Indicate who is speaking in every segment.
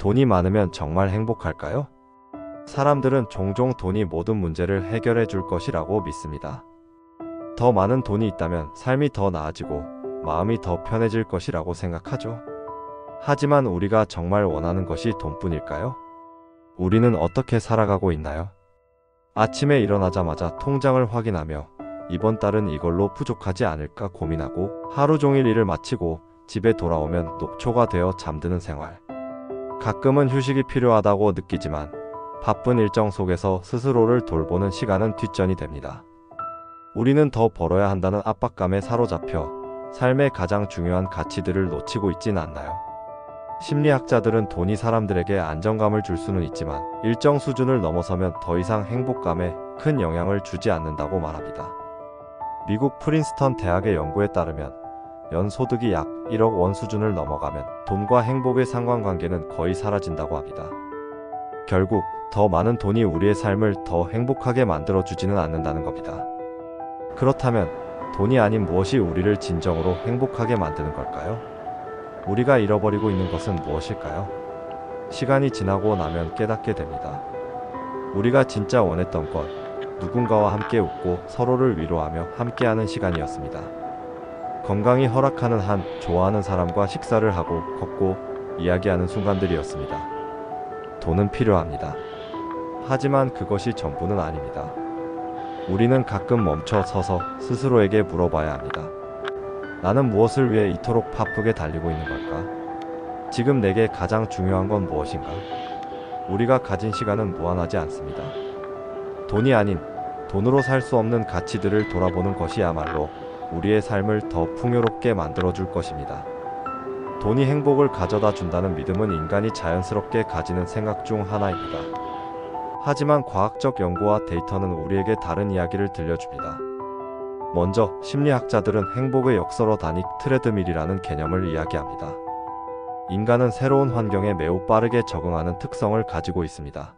Speaker 1: 돈이 많으면 정말 행복할까요? 사람들은 종종 돈이 모든 문제를 해결해 줄 것이라고 믿습니다. 더 많은 돈이 있다면 삶이 더 나아지고 마음이 더 편해질 것이라고 생각하죠. 하지만 우리가 정말 원하는 것이 돈뿐일까요? 우리는 어떻게 살아가고 있나요? 아침에 일어나자마자 통장을 확인하며 이번 달은 이걸로 부족하지 않을까 고민하고 하루 종일 일을 마치고 집에 돌아오면 녹초가 되어 잠드는 생활. 가끔은 휴식이 필요하다고 느끼지만 바쁜 일정 속에서 스스로를 돌보는 시간은 뒷전이 됩니다. 우리는 더 벌어야 한다는 압박감에 사로잡혀 삶의 가장 중요한 가치들을 놓치고 있진 않나요? 심리학자들은 돈이 사람들에게 안정감을 줄 수는 있지만 일정 수준을 넘어서면 더 이상 행복감에 큰 영향을 주지 않는다고 말합니다. 미국 프린스턴 대학의 연구에 따르면 연소득이 약 1억 원 수준을 넘어가면 돈과 행복의 상관관계는 거의 사라진다고 합니다. 결국 더 많은 돈이 우리의 삶을 더 행복하게 만들어주지는 않는다는 겁니다. 그렇다면 돈이 아닌 무엇이 우리를 진정으로 행복하게 만드는 걸까요? 우리가 잃어버리고 있는 것은 무엇일까요? 시간이 지나고 나면 깨닫게 됩니다. 우리가 진짜 원했던 것, 누군가와 함께 웃고 서로를 위로하며 함께하는 시간이었습니다. 건강이 허락하는 한 좋아하는 사람과 식사를 하고 걷고 이야기하는 순간들이었습니다. 돈은 필요합니다. 하지만 그것이 전부는 아닙니다. 우리는 가끔 멈춰 서서 스스로에게 물어봐야 합니다. 나는 무엇을 위해 이토록 바쁘게 달리고 있는 걸까? 지금 내게 가장 중요한 건 무엇인가? 우리가 가진 시간은 무한하지 않습니다. 돈이 아닌 돈으로 살 수 없는 가치들을 돌아보는 것이야말로 우리의 삶을 더 풍요롭게 만들어줄 것입니다. 돈이 행복을 가져다 준다는 믿음은 인간이 자연스럽게 가지는 생각 중 하나입니다. 하지만 과학적 연구와 데이터는 우리에게 다른 이야기를 들려줍니다. 먼저 심리학자들은 행복의 역서로 다닉 트레드밀이라는 개념을 이야기합니다. 인간은 새로운 환경에 매우 빠르게 적응하는 특성을 가지고 있습니다.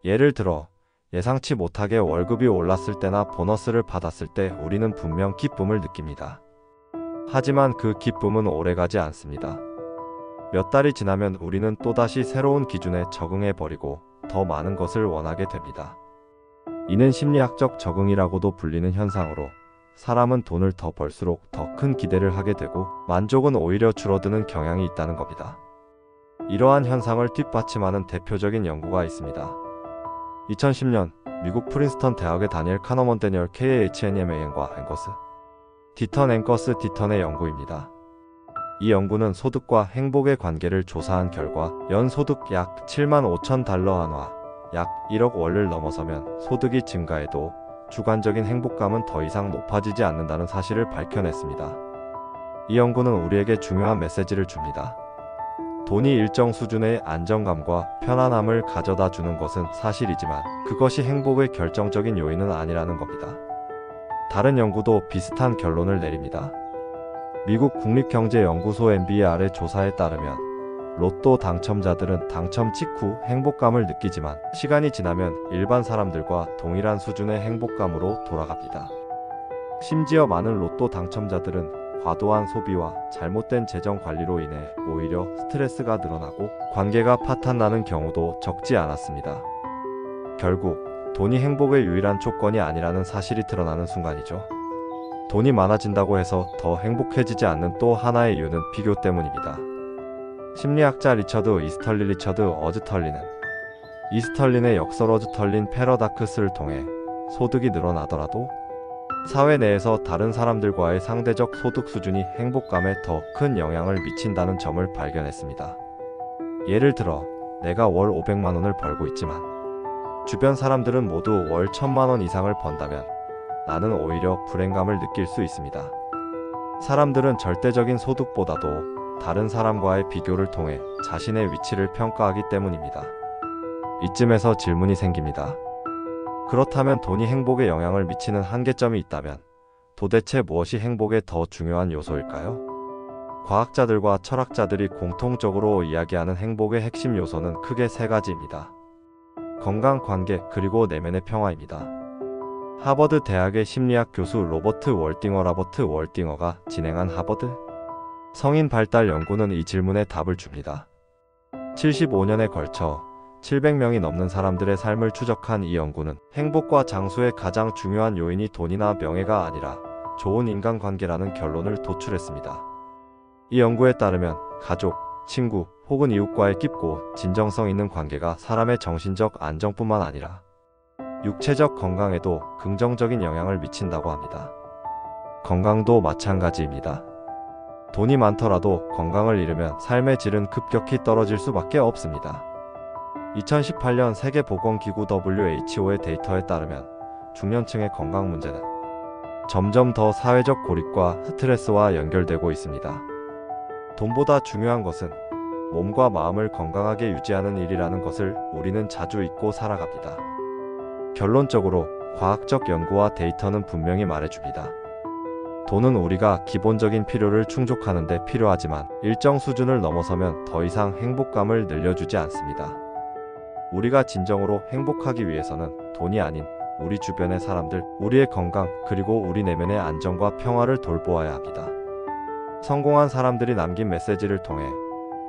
Speaker 1: 예를 들어 예상치 못하게 월급이 올랐을 때나 보너스를 받았을 때 우리는 분명 기쁨을 느낍니다. 하지만 그 기쁨은 오래가지 않습니다. 몇 달이 지나면 우리는 또다시 새로운 기준에 적응해버리고 더 많은 것을 원하게 됩니다. 이는 심리학적 적응이라고도 불리는 현상으로 사람은 돈을 더 벌수록 더 큰 기대를 하게 되고 만족은 오히려 줄어드는 경향이 있다는 겁니다. 이러한 현상을 뒷받침하는 대표적인 연구가 있습니다. 2010년 미국 프린스턴 대학의 다니엘 카너먼 데니얼 KHNMAN과 앵거스 디턴의 연구입니다. 이 연구는 소득과 행복의 관계를 조사한 결과 연소득 약 7만 5천 달러 한화, 약 1억 원을 넘어서면 소득이 증가해도 주관적인 행복감은 더 이상 높아지지 않는다는 사실을 밝혀냈습니다. 이 연구는 우리에게 중요한 메시지를 줍니다. 돈이 일정 수준의 안정감과 편안함을 가져다 주는 것은 사실이지만 그것이 행복의 결정적인 요인은 아니라는 겁니다. 다른 연구도 비슷한 결론을 내립니다. 미국 국립경제연구소 MBR의 조사에 따르면 로또 당첨자들은 당첨 직후 행복감을 느끼지만 시간이 지나면 일반 사람들과 동일한 수준의 행복감으로 돌아갑니다. 심지어 많은 로또 당첨자들은 과도한 소비와 잘못된 재정 관리로 인해 오히려 스트레스가 늘어나고 관계가 파탄나는 경우도 적지 않았습니다. 결국 돈이 행복의 유일한 조건이 아니라는 사실이 드러나는 순간이죠. 돈이 많아진다고 해서 더 행복해지지 않는 또 하나의 이유는 비교 때문입니다. 심리학자 리처드 이스털린의 역설 어즈털린 패러닥스를 통해 소득이 늘어나더라도 사회 내에서 다른 사람들과의 상대적 소득 수준이 행복감에 더 큰 영향을 미친다는 점을 발견했습니다. 예를 들어 내가 월 500만 원을 벌고 있지만 주변 사람들은 모두 월 1000만 원 이상을 번다면 나는 오히려 불행감을 느낄 수 있습니다. 사람들은 절대적인 소득보다도 다른 사람과의 비교를 통해 자신의 위치를 평가하기 때문입니다. 이쯤에서 질문이 생깁니다. 그렇다면 돈이 행복에 영향을 미치는 한계점이 있다면 도대체 무엇이 행복의 더 중요한 요소일까요? 과학자들과 철학자들이 공통적으로 이야기하는 행복의 핵심 요소는 크게 세 가지입니다. 건강, 관계, 그리고 내면의 평화입니다. 하버드 대학의 심리학 교수 로버트 월딩어가 진행한 하버드 성인 발달 연구는 이 질문에 답을 줍니다. 75년에 걸쳐 700명이 넘는 사람들의 삶을 추적한 이 연구는 행복과 장수의 가장 중요한 요인이 돈이나 명예가 아니라 좋은 인간관계라는 결론을 도출했습니다. 이 연구에 따르면 가족, 친구 혹은 이웃과의 깊고 진정성 있는 관계가 사람의 정신적 안정뿐만 아니라 육체적 건강에도 긍정적인 영향을 미친다고 합니다. 건강도 마찬가지입니다. 돈이 많더라도 건강을 잃으면 삶의 질은 급격히 떨어질 수밖에 없습니다. 2018년 세계보건기구 WHO의 데이터에 따르면 중년층의 건강 문제는 점점 더 사회적 고립과 스트레스와 연결되고 있습니다. 돈보다 중요한 것은 몸과 마음을 건강하게 유지하는 일이라는 것을 우리는 자주 잊고 살아갑니다. 결론적으로 과학적 연구와 데이터는 분명히 말해줍니다. 돈은 우리가 기본적인 필요를 충족하는 데 필요하지만 일정 수준을 넘어서면 더 이상 행복감을 늘려주지 않습니다. 우리가 진정으로 행복하기 위해서는 돈이 아닌 우리 주변의 사람들, 우리의 건강, 그리고 우리 내면의 안정과 평화를 돌보아야 합니다. 성공한 사람들이 남긴 메시지를 통해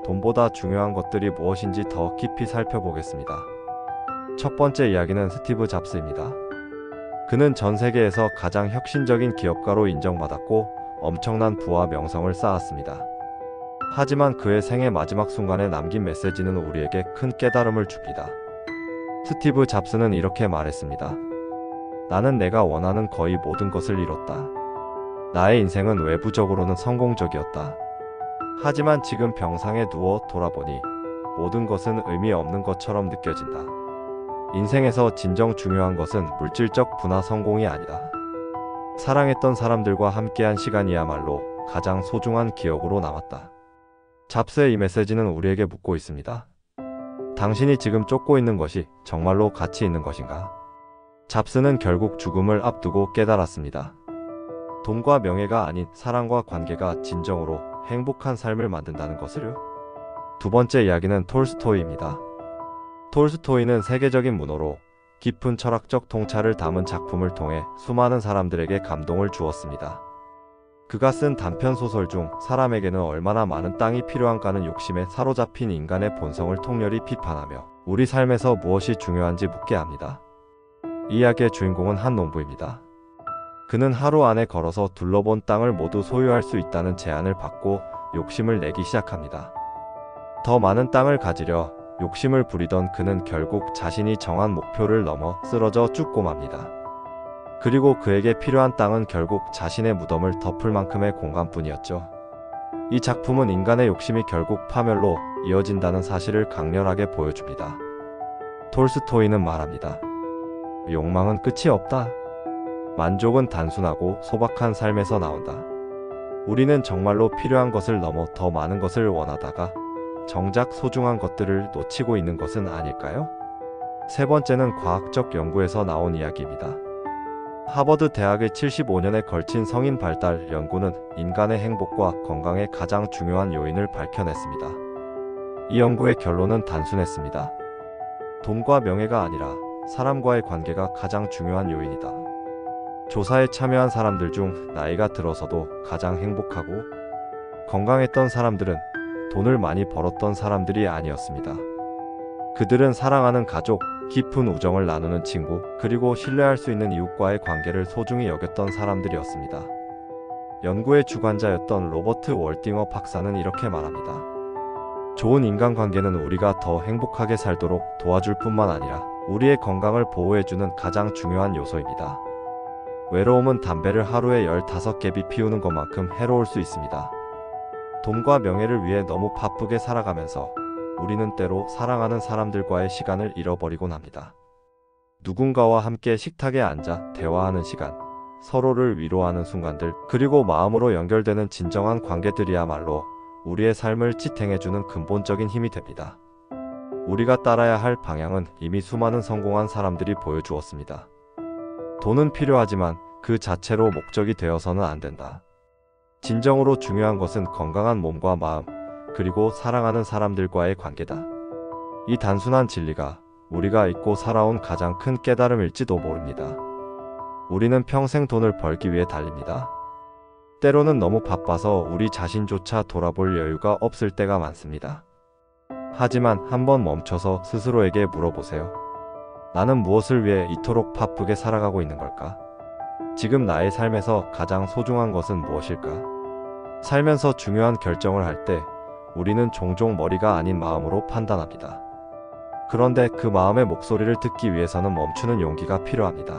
Speaker 1: 돈보다 중요한 것들이 무엇인지 더 깊이 살펴보겠습니다. 첫 번째 이야기는 스티브 잡스입니다. 그는 전 세계에서 가장 혁신적인 기업가로 인정받았고 엄청난 부와 명성을 쌓았습니다. 하지만 그의 생애 마지막 순간에 남긴 메시지는 우리에게 큰 깨달음을 줍니다. 스티브 잡스는 이렇게 말했습니다. 나는 내가 원하는 거의 모든 것을 이뤘다. 나의 인생은 외부적으로는 성공적이었다. 하지만 지금 병상에 누워 돌아보니 모든 것은 의미 없는 것처럼 느껴진다. 인생에서 진정 중요한 것은 물질적 부나 성공이 아니다. 사랑했던 사람들과 함께한 시간이야말로 가장 소중한 기억으로 남았다. 잡스의 이 메시지는 우리에게 묻고 있습니다. 당신이 지금 쫓고 있는 것이 정말로 가치 있는 것인가? 잡스는 결국 죽음을 앞두고 깨달았습니다. 돈과 명예가 아닌 사랑과 관계가 진정으로 행복한 삶을 만든다는 것을요. 두 번째 이야기는 톨스토이입니다. 톨스토이는 세계적인 문호로 깊은 철학적 통찰을 담은 작품을 통해 수많은 사람들에게 감동을 주었습니다. 그가 쓴 단편 소설 중 사람에게는 얼마나 많은 땅이 필요한가는 욕심에 사로잡힌 인간의 본성을 통렬히 비판하며 우리 삶에서 무엇이 중요한지 묻게 합니다. 이 이야기의 주인공은 한 농부입니다. 그는 하루 안에 걸어서 둘러본 땅을 모두 소유할 수 있다는 제안을 받고 욕심을 내기 시작합니다. 더 많은 땅을 가지려 욕심을 부리던 그는 결국 자신이 정한 목표를 넘어 쓰러져 죽고 맙니다. 그리고 그에게 필요한 땅은 결국 자신의 무덤을 덮을 만큼의 공간뿐이었죠. 이 작품은 인간의 욕심이 결국 파멸로 이어진다는 사실을 강렬하게 보여줍니다. 톨스토이는 말합니다. 욕망은 끝이 없다. 만족은 단순하고 소박한 삶에서 나온다. 우리는 정말로 필요한 것을 넘어 더 많은 것을 원하다가 정작 소중한 것들을 놓치고 있는 것은 아닐까요? 세 번째는 과학적 연구에서 나온 이야기입니다. 하버드 대학의 75년에 걸친 성인 발달 연구는 인간의 행복과 건강의 가장 중요한 요인을 밝혀냈습니다. 이 연구의 결론은 단순했습니다. 돈과 명예가 아니라 사람과의 관계가 가장 중요한 요인이다. 조사에 참여한 사람들 중 나이가 들어서도 가장 행복하고 건강했던 사람들은 돈을 많이 벌었던 사람들이 아니었습니다. 그들은 사랑하는 가족, 깊은 우정을 나누는 친구, 그리고 신뢰할 수 있는 이웃과의 관계를 소중히 여겼던 사람들이었습니다. 연구의 주관자였던 로버트 월딩어 박사는 이렇게 말합니다. 좋은 인간관계는 우리가 더 행복하게 살도록 도와줄 뿐만 아니라 우리의 건강을 보호해주는 가장 중요한 요소입니다. 외로움은 담배를 하루에 15개비 피우는 것만큼 해로울 수 있습니다. 돈과 명예를 위해 너무 바쁘게 살아가면서 우리는 때로 사랑하는 사람들과의 시간을 잃어버리곤 합니다. 누군가와 함께 식탁에 앉아 대화하는 시간, 서로를 위로하는 순간들, 그리고 마음으로 연결되는 진정한 관계들이야말로 우리의 삶을 지탱해주는 근본적인 힘이 됩니다. 우리가 따라야 할 방향은 이미 수많은 성공한 사람들이 보여주었습니다. 돈은 필요하지만 그 자체로 목적이 되어서는 안 된다. 진정으로 중요한 것은 건강한 몸과 마음, 그리고 사랑하는 사람들과의 관계다. 이 단순한 진리가 우리가 잊고 살아온 가장 큰 깨달음일지도 모릅니다. 우리는 평생 돈을 벌기 위해 달립니다. 때로는 너무 바빠서 우리 자신조차 돌아볼 여유가 없을 때가 많습니다. 하지만 한번 멈춰서 스스로에게 물어보세요. 나는 무엇을 위해 이토록 바쁘게 살아가고 있는 걸까? 지금 나의 삶에서 가장 소중한 것은 무엇일까? 살면서 중요한 결정을 할 때 우리는 종종 머리가 아닌 마음으로 판단합니다. 그런데 그 마음의 목소리를 듣기 위해서는 멈추는 용기가 필요합니다.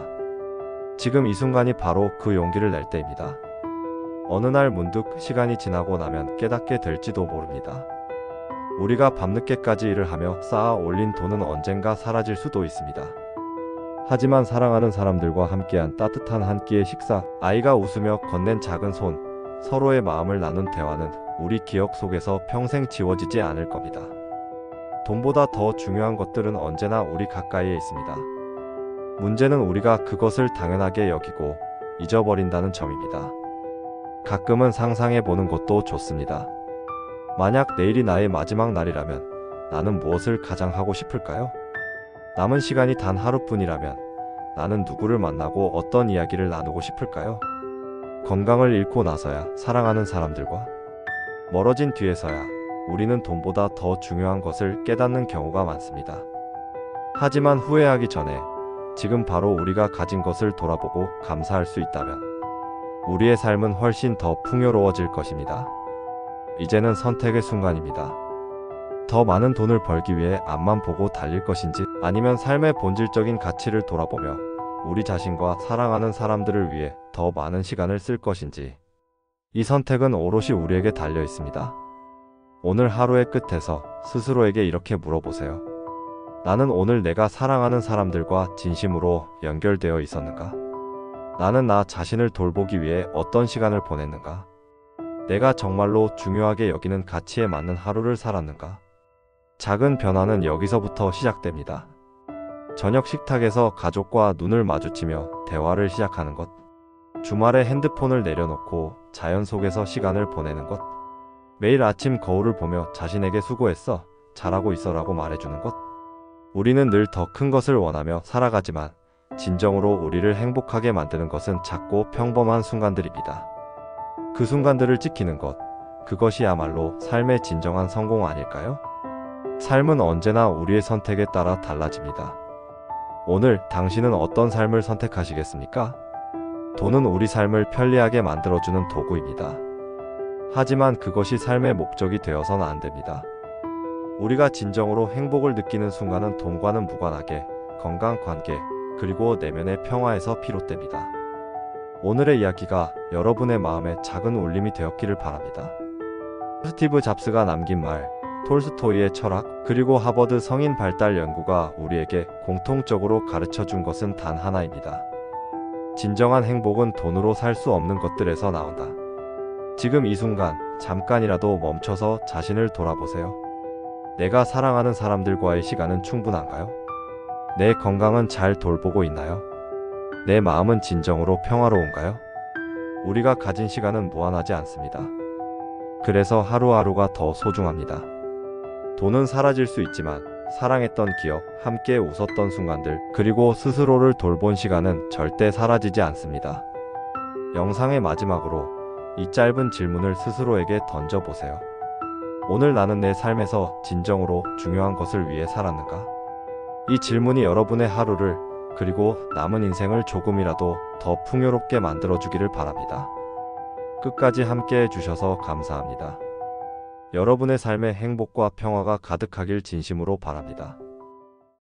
Speaker 1: 지금 이 순간이 바로 그 용기를 낼 때입니다. 어느 날 문득 시간이 지나고 나면 깨닫게 될지도 모릅니다. 우리가 밤늦게까지 일을 하며 쌓아 올린 돈은 언젠가 사라질 수도 있습니다. 하지만 사랑하는 사람들과 함께한 따뜻한 한 끼의 식사, 아이가 웃으며 건넨 작은 손, 서로의 마음을 나눈 대화는 우리 기억 속에서 평생 지워지지 않을 겁니다. 돈보다 더 중요한 것들은 언제나 우리 가까이에 있습니다. 문제는 우리가 그것을 당연하게 여기고 잊어버린다는 점입니다. 가끔은 상상해보는 것도 좋습니다. 만약 내일이 나의 마지막 날이라면 나는 무엇을 가장 하고 싶을까요? 남은 시간이 단 하루뿐이라면 나는 누구를 만나고 어떤 이야기를 나누고 싶을까요? 건강을 잃고 나서야 사랑하는 사람들과 멀어진 뒤에서야 우리는 돈보다 더 중요한 것을 깨닫는 경우가 많습니다. 하지만 후회하기 전에 지금 바로 우리가 가진 것을 돌아보고 감사할 수 있다면 우리의 삶은 훨씬 더 풍요로워질 것입니다. 이제는 선택의 순간입니다. 더 많은 돈을 벌기 위해 앞만 보고 달릴 것인지 아니면 삶의 본질적인 가치를 돌아보며 우리 자신과 사랑하는 사람들을 위해 더 많은 시간을 쓸 것인지 이 선택은 오롯이 우리에게 달려 있습니다. 오늘 하루의 끝에서 스스로에게 이렇게 물어보세요. 나는 오늘 내가 사랑하는 사람들과 진심으로 연결되어 있었는가? 나는 나 자신을 돌보기 위해 어떤 시간을 보냈는가? 내가 정말로 중요하게 여기는 가치에 맞는 하루를 살았는가? 작은 변화는 여기서부터 시작됩니다. 저녁 식탁에서 가족과 눈을 마주치며 대화를 시작하는 것, 주말에 핸드폰을 내려놓고 자연 속에서 시간을 보내는 것, 매일 아침 거울을 보며 자신에게 수고했어, 잘하고 있어라고 말해주는 것. 우리는 늘 더 큰 것을 원하며 살아가지만 진정으로 우리를 행복하게 만드는 것은 작고 평범한 순간들입니다. 그 순간들을 지키는 것, 그것이야말로 삶의 진정한 성공 아닐까요? 삶은 언제나 우리의 선택에 따라 달라집니다. 오늘 당신은 어떤 삶을 선택하시겠습니까? 돈은 우리 삶을 편리하게 만들어주는 도구입니다. 하지만 그것이 삶의 목적이 되어서는 안 됩니다. 우리가 진정으로 행복을 느끼는 순간은 돈과는 무관하게 건강, 관계, 그리고 내면의 평화에서 비롯됩니다. 오늘의 이야기가 여러분의 마음에 작은 울림이 되었기를 바랍니다. 스티브 잡스가 남긴 말, 톨스토이의 철학, 그리고 하버드 성인 발달 연구가 우리에게 공통적으로 가르쳐 준 것은 단 하나입니다. 진정한 행복은 돈으로 살 수 없는 것들에서 나온다. 지금 이 순간 잠깐이라도 멈춰서 자신을 돌아보세요. 내가 사랑하는 사람들과의 시간은 충분한가요? 내 건강은 잘 돌보고 있나요? 내 마음은 진정으로 평화로운가요? 우리가 가진 시간은 무한하지 않습니다. 그래서 하루하루가 더 소중합니다. 돈은 사라질 수 있지만 사랑했던 기억, 함께 웃었던 순간들, 그리고 스스로를 돌본 시간은 절대 사라지지 않습니다. 영상의 마지막으로 이 짧은 질문을 스스로에게 던져보세요. 오늘 나는 내 삶에서 진정으로 중요한 것을 위해 살았는가? 이 질문이 여러분의 하루를 그리고 남은 인생을 조금이라도 더 풍요롭게 만들어주기를 바랍니다. 끝까지 함께 해주셔서 감사합니다. 여러분의 삶에 행복과 평화가 가득하길 진심으로 바랍니다.